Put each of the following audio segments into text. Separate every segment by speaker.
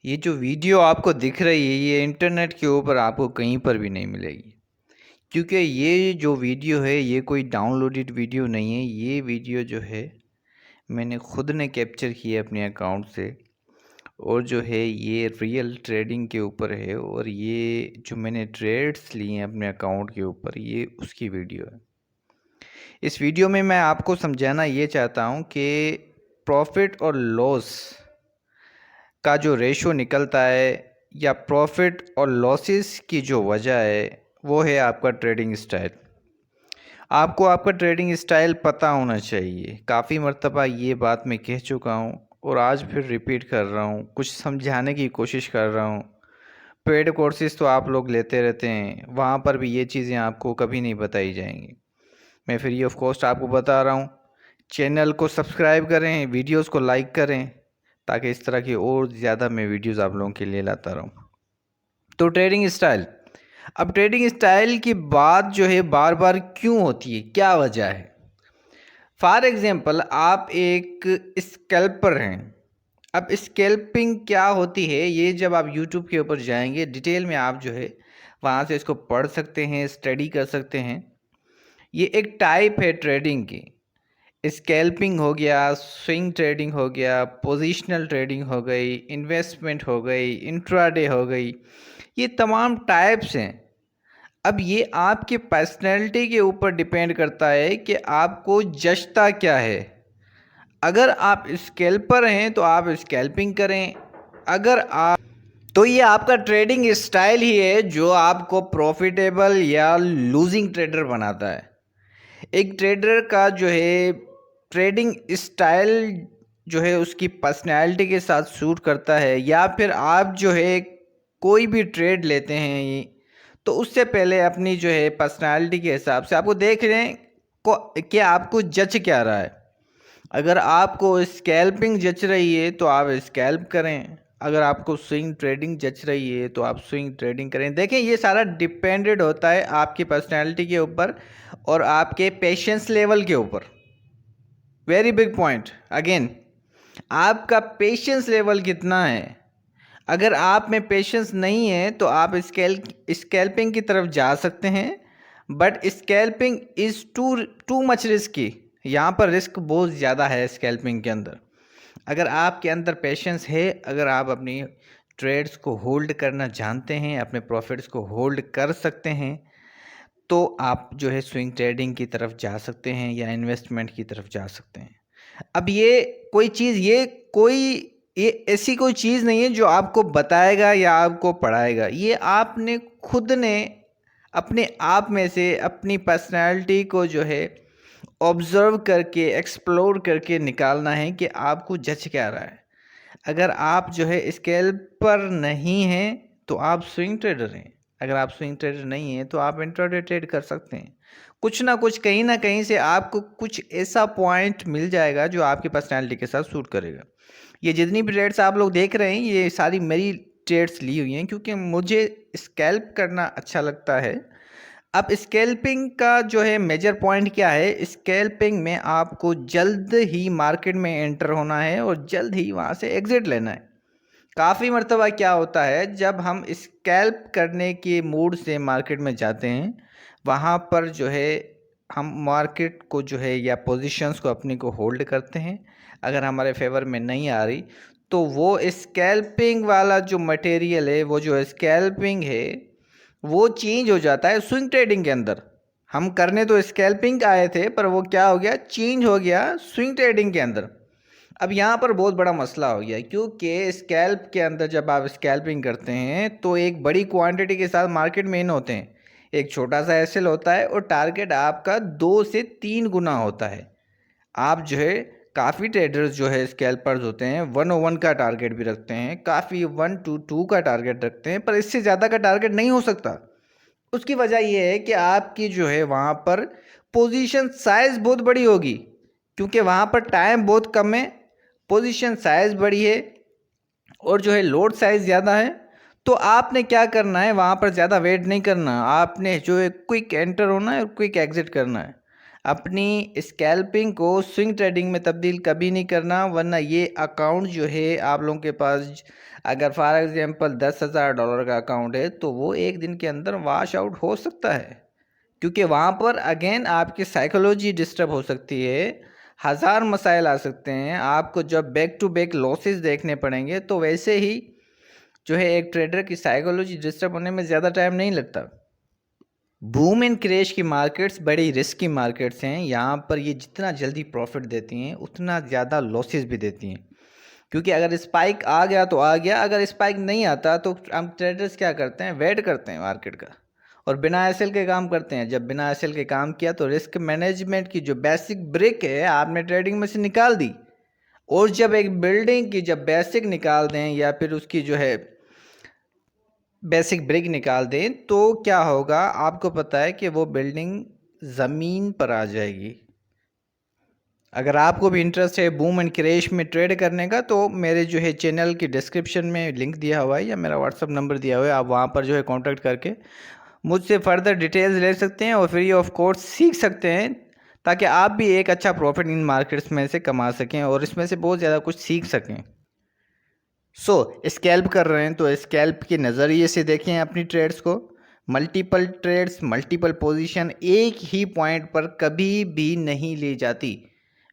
Speaker 1: ये जो वीडियो आपको दिख रही है ये इंटरनेट के ऊपर आपको कहीं पर भी नहीं मिलेगी, क्योंकि ये जो वीडियो है ये कोई डाउनलोडेड वीडियो नहीं है। ये वीडियो जो है मैंने खुद ने कैप्चर की है अपने अकाउंट से, और जो है ये रियल ट्रेडिंग के ऊपर है, और ये जो मैंने ट्रेड्स लिए हैं अपने अकाउंट के ऊपर ये उसकी वीडियो है। इस वीडियो में मैं आपको समझाना ये चाहता हूँ कि प्रॉफिट और लॉस का जो रेशो निकलता है या प्रॉफिट और लॉसेस की जो वजह है वो है आपका ट्रेडिंग स्टाइल। आपको आपका ट्रेडिंग स्टाइल पता होना चाहिए। काफ़ी मर्तबा ये बात मैं कह चुका हूँ और आज फिर रिपीट कर रहा हूँ, कुछ समझाने की कोशिश कर रहा हूँ। पेड कोर्सेज तो आप लोग लेते रहते हैं, वहाँ पर भी ये चीज़ें आपको कभी नहीं बताई जाएंगी। मैं फ्री ऑफ कॉस्ट आपको बता रहा हूँ। चैनल को सब्सक्राइब करें, वीडियोस को लाइक करें, ताकि इस तरह की और ज़्यादा मैं वीडियोस आप लोगों के लिए लाता रहूँ। तो ट्रेडिंग स्टाइल, अब ट्रेडिंग स्टाइल की बात जो है बार बार क्यों होती है, क्या वजह है? फॉर एग्जांपल आप एक स्कैल्पर हैं। अब स्कैल्पिंग क्या होती है ये जब आप यूट्यूब के ऊपर जाएंगे डिटेल में आप जो है वहाँ से इसको पढ़ सकते हैं, स्टडी कर सकते हैं। ये एक टाइप है ट्रेडिंग की। स्कैल्पिंग हो गया, स्विंग ट्रेडिंग हो गया, पोजिशनल ट्रेडिंग हो गई, इन्वेस्टमेंट हो गई, इंट्राडे हो गई, ये तमाम टाइप्स हैं। अब ये आपके पर्सनैलिटी के ऊपर डिपेंड करता है कि आपको जचता क्या है। अगर आप स्कैल्पर हैं तो आप स्कैल्पिंग करें। अगर आप तो ये आपका ट्रेडिंग स्टाइल ही है जो आपको प्रॉफिटेबल या लूजिंग ट्रेडर बनाता है। एक ट्रेडर का जो है ट्रेडिंग स्टाइल जो है उसकी पर्सनैलिटी के साथ सूट करता है, या फिर आप जो है कोई भी ट्रेड लेते हैं तो उससे पहले अपनी जो है पर्सनैलिटी के हिसाब से आपको देख रहे हैं को कि आपको जच क्या रहा है। अगर आपको स्कैल्पिंग जच रही है तो आप स्कैल्प करें, अगर आपको स्विंग ट्रेडिंग जच रही है तो आप स्विंग ट्रेडिंग करें। देखें ये सारा डिपेंडेड होता है आपकी पर्सनैलिटी के ऊपर और आपके पेशेंस लेवल के ऊपर। वेरी बिग पॉइंट अगेन, आपका पेशेंस लेवल कितना है। अगर आप में पेशेंस नहीं है तो आप स्कैल्पिंग की तरफ जा सकते हैं, but scalping is too too much risky. यहाँ पर रिस्क बहुत ज़्यादा है स्कैल्पिंग के अंदर। अगर आपके अंदर पेशेंस है, अगर आप अपनी ट्रेड्स को होल्ड करना जानते हैं, अपने प्रॉफिट्स को होल्ड कर सकते हैं, तो आप जो है स्विंग ट्रेडिंग की तरफ जा सकते हैं या इन्वेस्टमेंट की तरफ जा सकते हैं। अब ये कोई चीज़ ये ऐसी कोई चीज़ नहीं है जो आपको बताएगा या आपको पढ़ाएगा। ये आपने खुद ने अपने आप में से अपनी पर्सनैलिटी को जो है ऑब्ज़र्व करके एक्सप्लोर करके निकालना है कि आपको जच क्या रहा है। अगर आप जो है स्कैल्पर नहीं हैं तो आप स्विंग ट्रेडर हैं। अगर आप स्विंग ट्रेडर नहीं हैं तो आप इंट्राडे ट्रेड कर सकते हैं। कुछ ना कुछ कहीं ना कहीं से आपको कुछ ऐसा पॉइंट मिल जाएगा जो आपकी पर्सनैलिटी के साथ सूट करेगा। ये जितनी भी ट्रेड्स आप लोग देख रहे हैं ये सारी मेरी ट्रेड्स ली हुई हैं, क्योंकि मुझे स्कैल्प करना अच्छा लगता है। अब स्कैल्पिंग का जो है मेजर पॉइंट क्या है, स्कैल्पिंग में आपको जल्द ही मार्केट में एंटर होना है और जल्द ही वहाँ से एग्ज़िट लेना है। काफ़ी मर्तबा क्या होता है जब हम स्कैल्प करने के मूड से मार्केट में जाते हैं, वहाँ पर जो है हम मार्केट को जो है या पोजीशंस को अपनी को होल्ड करते हैं। अगर हमारे फेवर में नहीं आ रही तो वो स्कैल्पिंग वाला जो मटेरियल है, वो जो स्कैल्पिंग है वो चेंज हो जाता है स्विंग ट्रेडिंग के अंदर। हम करने तो स्कैल्पिंग आए थे पर वो क्या हो गया, चेंज हो गया स्विंग ट्रेडिंग के अंदर। अब यहाँ पर बहुत बड़ा मसला हो गया, क्योंकि स्कैल्प के अंदर जब आप स्कैल्पिंग करते हैं तो एक बड़ी क्वांटिटी के साथ मार्केट में इन होते हैं। एक छोटा सा एसएल होता है और टारगेट आपका 2 से 3 गुना होता है। आप जो है काफ़ी ट्रेडर्स जो है स्कैल्पर्स होते हैं 101 का टारगेट भी रखते हैं, काफ़ी 122 का टारगेट रखते हैं, पर इससे ज़्यादा का टारगेट नहीं हो सकता। उसकी वजह यह है कि आपकी जो है वहाँ पर पोजीशन साइज़ बहुत बड़ी होगी, क्योंकि वहाँ पर टाइम बहुत कम है, पोजीशन साइज़ बड़ी है और जो है लोड साइज़ ज़्यादा है। तो आपने क्या करना है, वहाँ पर ज़्यादा वेट नहीं करना, आपने जो है क्विक एंटर होना है और क्विक एग्ज़िट करना है। अपनी स्कैल्पिंग को स्विंग ट्रेडिंग में तब्दील कभी नहीं करना, वरना ये अकाउंट जो है आप लोगों के पास अगर फॉर एग्जांपल $10,000 का अकाउंट है तो वो एक दिन के अंदर वॉश आउट हो सकता है, क्योंकि वहाँ पर अगेन आपकी साइकोलॉजी डिस्टर्ब हो सकती है, हज़ार मसाइल आ सकते हैं, आपको जब बैक टू बैक लॉसेस देखने पड़ेंगे। तो वैसे ही जो है एक ट्रेडर की साइकोलॉजी डिस्टर्ब होने में ज़्यादा टाइम नहीं लगता। बूम एंड क्रैश की मार्केट्स बड़ी रिस्की मार्केट्स हैं, यहाँ पर ये जितना जल्दी प्रॉफिट देती हैं उतना ज़्यादा लॉसेस भी देती हैं, क्योंकि अगर स्पाइक आ गया तो आ गया, अगर स्पाइक नहीं आता तो हम ट्रेडर्स क्या करते हैं, वेट करते हैं मार्केट का और बिना एसएल के काम करते हैं। जब बिना एसएल के काम किया तो रिस्क मैनेजमेंट की जो बेसिक ब्रिक है आपने ट्रेडिंग में से निकाल दी, और जब एक बिल्डिंग की जब बेसिक निकाल दें या फिर उसकी जो है बेसिक ब्रिक निकाल दें तो क्या होगा, आपको पता है कि वो बिल्डिंग ज़मीन पर आ जाएगी। अगर आपको भी इंटरेस्ट है बूम एंड क्रैश में ट्रेड करने का तो मेरे जो है चैनल की डिस्क्रिप्शन में लिंक दिया हुआ है या मेरा व्हाट्सअप नंबर दिया हुआ है, आप वहाँ पर जो है कांटेक्ट करके मुझसे फर्दर डिटेल्स ले सकते हैं और फ्री ऑफ कॉस्ट सीख सकते हैं, ताकि आप भी एक अच्छा प्रॉफिट इन मार्केट्स में से कमा सकें और इसमें से बहुत ज़्यादा कुछ सीख सकें। स्कैल्प कर रहे हैं तो स्कैल्प के नज़रिए से देखें अपनी ट्रेड्स को। मल्टीपल ट्रेड्स, मल्टीपल पोजीशन एक ही पॉइंट पर कभी भी नहीं ली जाती।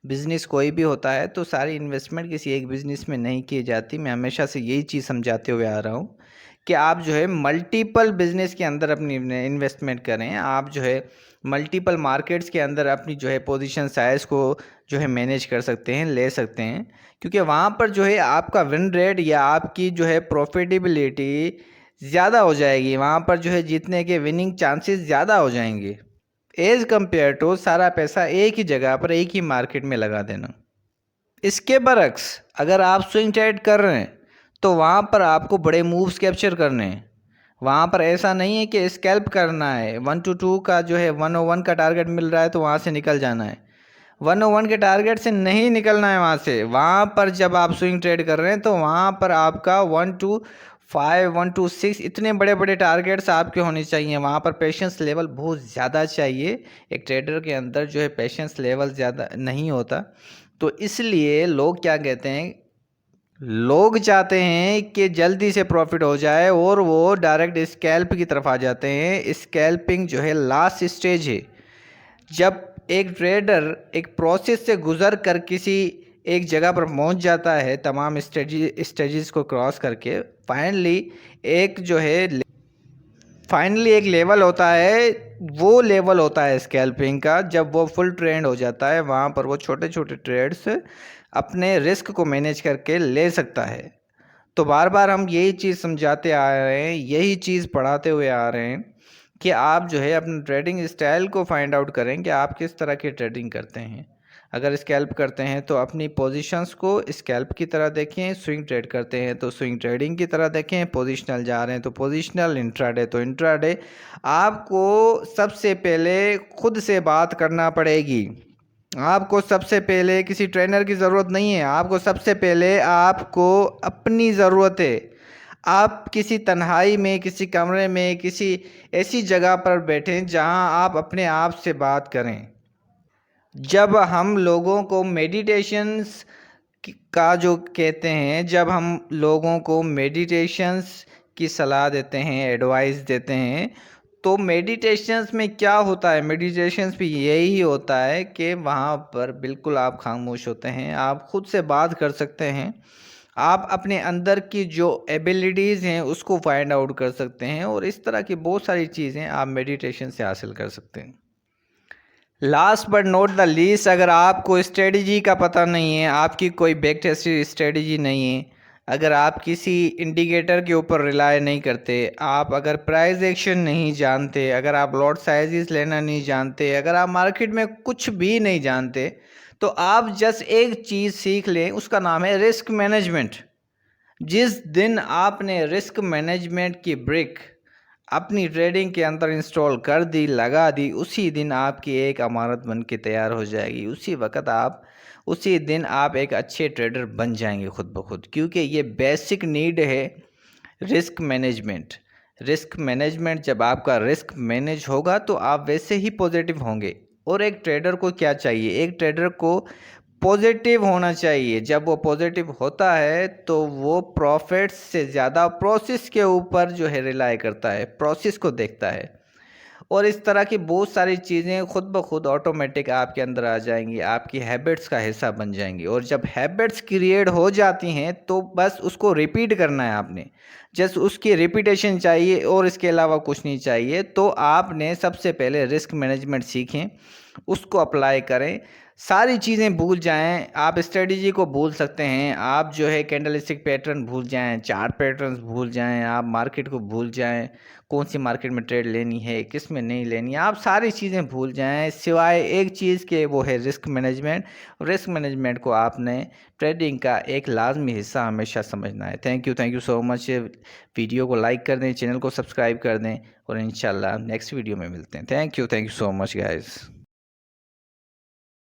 Speaker 1: बिज़नेस कोई भी होता है तो सारी इन्वेस्टमेंट किसी एक बिज़नेस में नहीं की जाती। मैं हमेशा से यही चीज़ समझाते हुए आ रहा हूँ कि आप जो है मल्टीपल बिज़नेस के अंदर अपनी इन्वेस्टमेंट करें, आप जो है मल्टीपल मार्केट्स के अंदर अपनी जो है पोजीशन साइज़ को जो है मैनेज कर सकते हैं, ले सकते हैं, क्योंकि वहाँ पर जो है आपका विन रेट या आपकी जो है प्रॉफिटेबिलिटी ज़्यादा हो जाएगी, वहाँ पर जो है जीतने के विनिंग चांसेस ज़्यादा हो जाएंगे एज़ कम्पेयर टू सारा पैसा एक ही जगह पर एक ही मार्केट में लगा देना। इसके बरक्स अगर आप स्विंग ट्रेड कर रहे हैं तो वहाँ पर आपको बड़े मूव्स कैप्चर करने हैं। वहाँ पर ऐसा नहीं है कि स्कैल्प करना है, 1 to 2 का जो है 101 का टारगेट मिल रहा है तो वहाँ से निकल जाना है, 101 के टारगेट से नहीं निकलना है वहाँ से। वहाँ पर जब आप स्विंग ट्रेड कर रहे हैं तो वहाँ पर आपका 1 to 5, 1 to 6 इतने बड़े बड़े टारगेट्स आपके होने चाहिए। वहाँ पर पेशेंस लेवल बहुत ज़्यादा चाहिए, एक ट्रेडर के अंदर जो है पेशेंस लेवल ज़्यादा नहीं होता। तो इसलिए लोग क्या कहते हैं, लोग चाहते हैं कि जल्दी से प्रॉफिट हो जाए और वो डायरेक्ट स्कैल्प की तरफ आ जाते हैं। स्कैल्पिंग जो है लास्ट स्टेज है, जब एक ट्रेडर एक प्रोसेस से गुजर कर किसी एक जगह पर पहुंच जाता है, तमाम स्टेजेस को क्रॉस करके फाइनली एक लेवल होता है, वो लेवल होता है स्कैल्पिंग का। जब वो फुल ट्रेंड हो जाता है वहाँ पर वो छोटे छोटे ट्रेड्स अपने रिस्क को मैनेज करके ले सकता है। तो बार बार हम यही चीज़ समझाते आ रहे हैं, यही चीज़ पढ़ाते हुए आ रहे हैं कि आप जो है अपने ट्रेडिंग स्टाइल को फाइंड आउट करें कि आप किस तरह की ट्रेडिंग करते हैं। अगर स्कैल्प करते हैं तो अपनी पोजीशंस को स्कैल्प की तरह देखें, स्विंग ट्रेड करते हैं तो स्विंग ट्रेडिंग की तरह देखें, पोजीशनल जा रहे हैं तो पोजीशनल, इंट्राडे तो इंट्राडे। आपको सबसे पहले खुद से बात करना पड़ेगी। आपको सबसे पहले किसी ट्रेनर की ज़रूरत नहीं है, आपको सबसे पहले आपको अपनी ज़रूरत है। आप किसी तन्हाई में, किसी कमरे में, किसी ऐसी जगह पर बैठें जहां आप अपने आप से बात करें। जब हम लोगों को मेडिटेशंस का जो कहते हैं, जब हम लोगों को मेडिटेशंस की सलाह देते हैं, एडवाइस देते हैं, तो मेडिटेशंस में क्या होता है, मेडिटेशंस भी यही होता है कि वहाँ पर बिल्कुल आप खामोश होते हैं, आप खुद से बात कर सकते हैं, आप अपने अंदर की जो एबिलिटीज़ हैं उसको फाइंड आउट कर सकते हैं, और इस तरह की बहुत सारी चीज़ें आप मेडिटेशन से हासिल कर सकते हैं। Last but not the least, अगर आपको स्ट्रेटजी का पता नहीं है, आपकी कोई बैक टेस्टेड स्ट्रेटजी नहीं है, अगर आप किसी इंडिकेटर के ऊपर रिलाय नहीं करते, आप अगर प्राइस एक्शन नहीं जानते, अगर आप लॉट साइजेस लेना नहीं जानते, अगर आप मार्केट में कुछ भी नहीं जानते, तो आप जस्ट एक चीज़ सीख लें, उसका नाम है रिस्क मैनेजमेंट। जिस दिन आपने रिस्क मैनेजमेंट की ब्रिक अपनी ट्रेडिंग के अंदर इंस्टॉल कर दी, लगा दी, उसी दिन आपकी एक अमानत बन के तैयार हो जाएगी। उसी दिन आप एक अच्छे ट्रेडर बन जाएंगे खुद ब खुद, क्योंकि ये बेसिक नीड है रिस्क मैनेजमेंट। रिस्क मैनेजमेंट, जब आपका रिस्क मैनेज होगा तो आप वैसे ही पॉजिटिव होंगे, और एक ट्रेडर को क्या चाहिए, एक ट्रेडर को पॉजिटिव होना चाहिए। जब वो पॉजिटिव होता है तो वो प्रॉफिट से ज़्यादा प्रोसेस के ऊपर जो है रिलाई करता है, प्रोसेस को देखता है। और इस तरह की बहुत सारी चीज़ें खुद ब खुद ऑटोमेटिक आपके अंदर आ जाएंगी, आपकी हैबिट्स का हिस्सा बन जाएंगी। और जब हैबिट्स क्रिएट हो जाती हैं तो बस उसको रिपीट करना है आपने, जस्ट उसकी रिपीटेशन चाहिए और इसके अलावा कुछ नहीं चाहिए। तो आपने सबसे पहले रिस्क मैनेजमेंट सीखें, उसको अप्लाई करें, सारी चीज़ें भूल जाएं। आप स्ट्रेटजी को भूल सकते हैं, आप जो है कैंडलस्टिक पैटर्न भूल जाएं, चार्ट पैटर्न्स भूल जाएं, आप मार्केट को भूल जाएं, कौन सी मार्केट में ट्रेड लेनी है, किस में नहीं लेनी है, आप सारी चीज़ें भूल जाएं सिवाय एक चीज़ के, वो है रिस्क मैनेजमेंट। रिस्क मैनेजमेंट को आपने ट्रेडिंग का एक लाजमी हिस्सा हमेशा समझना है। Thank you so much. Video को लाइक कर दें, चैनल को सब्सक्राइब कर दें और इंशाल्लाह नेक्स्ट वीडियो में मिलते हैं। Thank you so much guys.